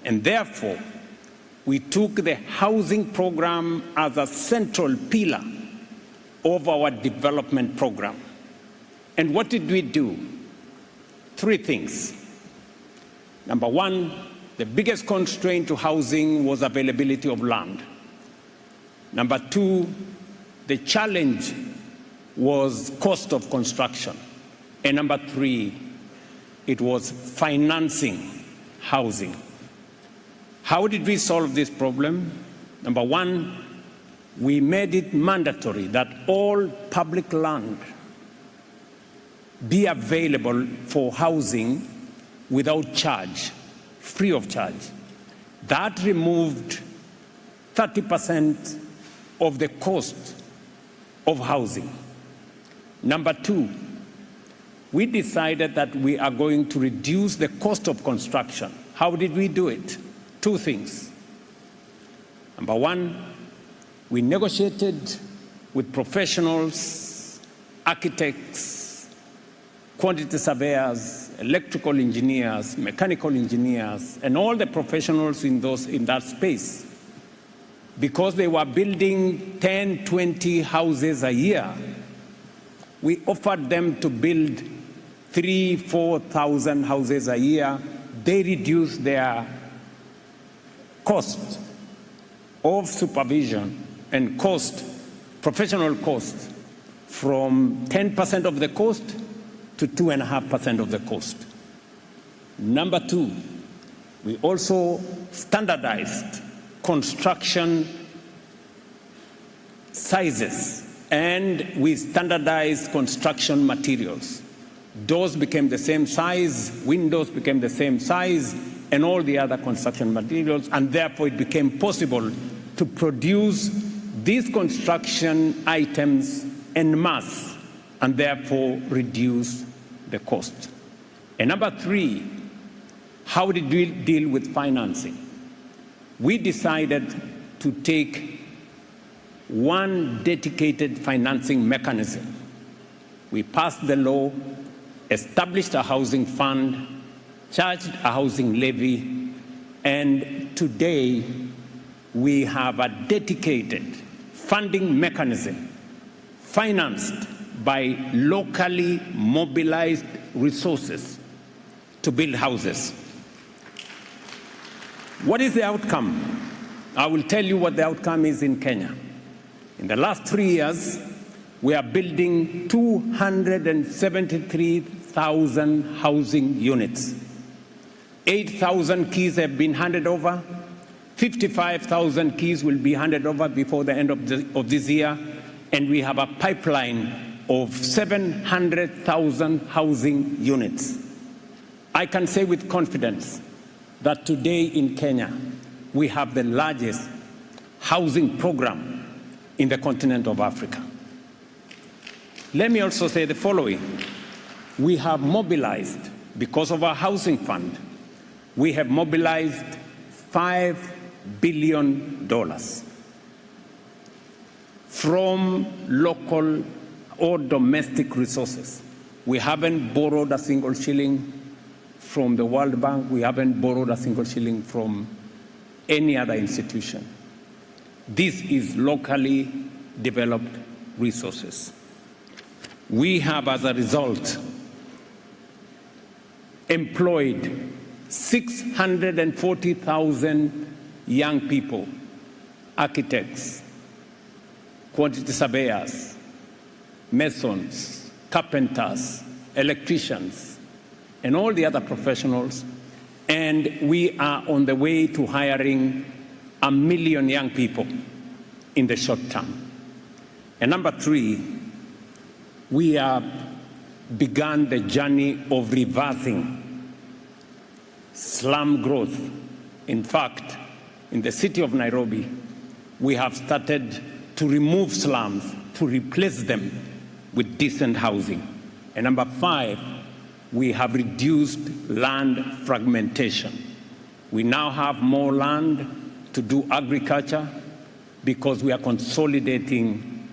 And therefore, we took the housing program as a central pillar of our development program. And what did we do? 3 things. Number 1, the biggest constraint to housing was availability of land. Number 2, the challenge was cost of construction. And number 3, it was financing housing. How did we solve this problem? Number 1, we made it mandatory that all public land be available for housing without charge, free of charge. That removed 30% of the cost of housing. Number 2, we decided that we are going to reduce the cost of construction. How did we do it? 2 things. Number 1, we negotiated with professionals, architects, quantity surveyors, electrical engineers, mechanical engineers, and all the professionals in that space. Because they were building 10, 20 houses a year, we offered them to build 3,000, 4,000 houses a year. They reduced their cost of supervision and professional cost, from 10% of the cost to 2.5% of the cost. Number 2, we also standardized construction sizes, and we standardized construction materials. Doors became the same size, windows became the same size, and all the other construction materials, and therefore it became possible to produce these construction items en masse, and therefore reduce the cost. And number 3, how did we deal with financing? We decided to take one dedicated financing mechanism. We passed the law, established a housing fund, charged a housing levy, and today we have a dedicated funding mechanism financed by locally mobilized resources to build houses. What is the outcome? I will tell you what the outcome is in Kenya. In the last 3 years, we are building 273,000 housing units. 8,000 keys have been handed over. 55,000 keys will be handed over before the end of this year. And we have a pipeline of 700,000 housing units. I can say with confidence that today in Kenya, we have the largest housing program in the continent of Africa. Let me also say the following. We have mobilized, because of our housing fund, we have mobilized $5 billion from local or domestic resources. We haven't borrowed a single shilling from the World Bank. We haven't borrowed a single shilling from any other institution. This is locally developed resources. We have, as a result, employed 640,000 young people, architects, quantity surveyors, masons, carpenters, electricians, and all the other professionals. And we are on the way to hiring 1 million young people in the short term. And number 3, we have begun the journey of reversing slum growth. In fact, in the city of Nairobi, we have started to remove slums, to replace them with decent housing. And number 5, we have reduced land fragmentation. We now have more land to do agriculture because we are consolidating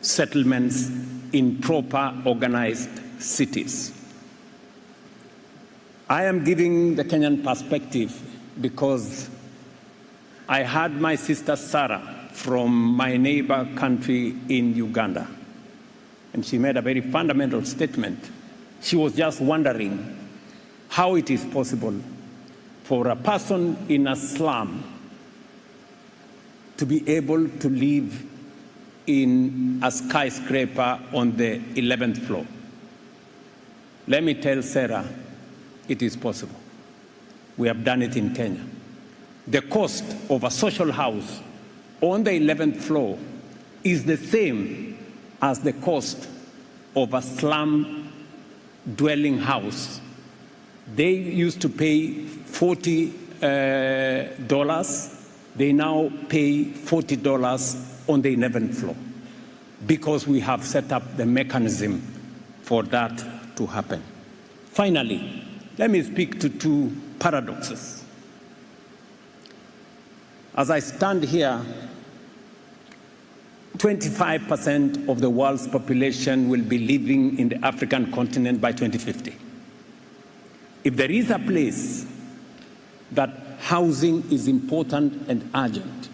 settlements in proper organized cities. I am giving the Kenyan perspective because I had my sister Sarah from my neighbor country in Uganda, and she made a very fundamental statement. She was just wondering how it is possible for a person in a slum to be able to live in a skyscraper on the 11th floor. Let me tell Sarah, it is possible. We have done it in Kenya. The cost of a social house on the 11th floor is the same as the cost of a slum dwelling house. They used to pay $40. They now pay $40 on the 11th floor because we have set up the mechanism for that to happen. Finally, let me speak to two paradoxes. As I stand here, 25% of the world's population will be living in the African continent by 2050. If there is a place that housing is important and urgent,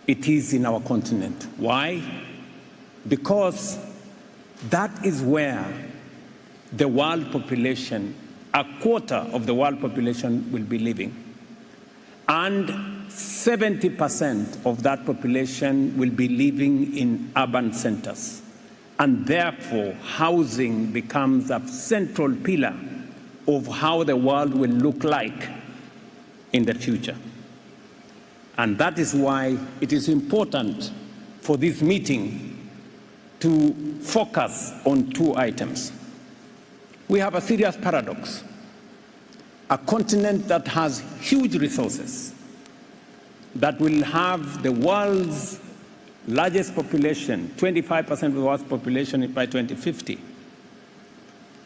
it is in our continent. Why? Because that is where the world population, a quarter of the world population will be living. And 70% of that population will be living in urban centers. And therefore, housing becomes a central pillar of how the world will look like in the future. And that is why it is important for this meeting to focus on two items. We have a serious paradox. A continent that has huge resources, that will have the world's largest population, 25% of the world's population by 2050,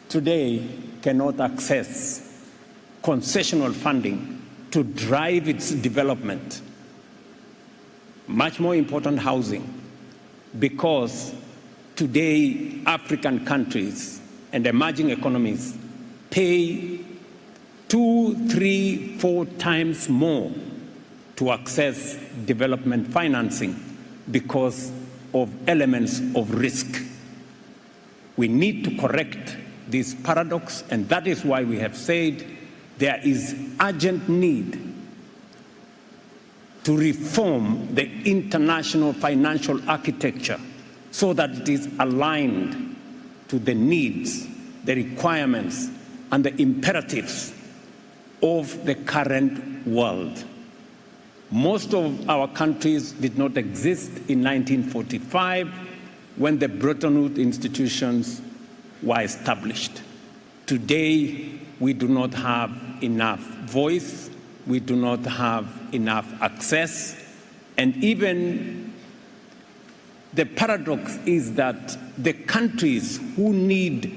today cannot access concessional funding to drive its development. Much more important, housing, because today African countries and emerging economies pay 2, 3, 4 times more to access development financing because of elements of risk. We need to correct this paradox, and that is why we have said there is urgent need to reform the international financial architecture so that it is aligned to the needs, the requirements, and the imperatives of the current world. Most of our countries did not exist in 1945 when the Bretton Woods institutions were established. Today, we do not have enough voice, we do not have enough access, and even the paradox is that the countries who need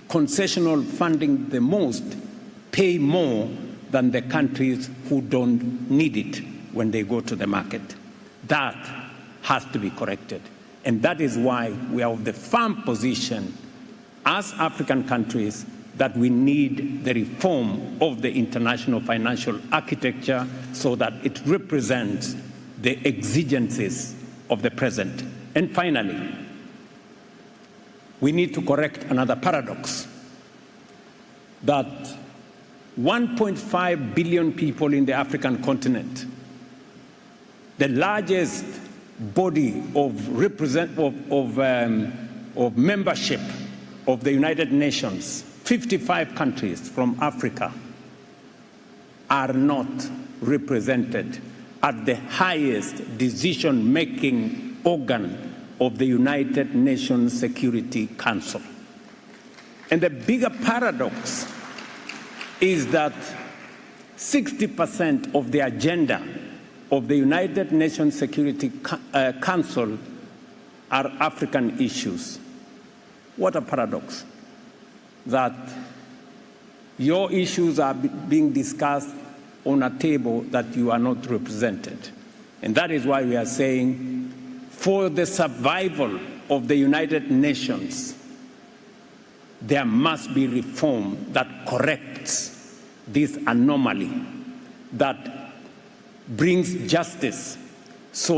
concessional funding the most pay more than the countries who don't need it when they go to the market. That has to be corrected. And that is why we are of the firm position as African countries that we need the reform of the international financial architecture so that it represents the exigencies of the present. And finally, we need to correct another paradox, that 1.5 billion people in the African continent, the largest body of membership of the United Nations, 55 countries from Africa, are not represented at the highest decision-making organ of the United Nations Security Council. And the bigger paradox is that 60% of the agenda of the United Nations Security Council are African issues. What a paradox, that your issues are being discussed on a table that you are not represented. And that is why we are saying, for the survival of the United Nations, there must be reform that corrects this anomaly, that brings justice so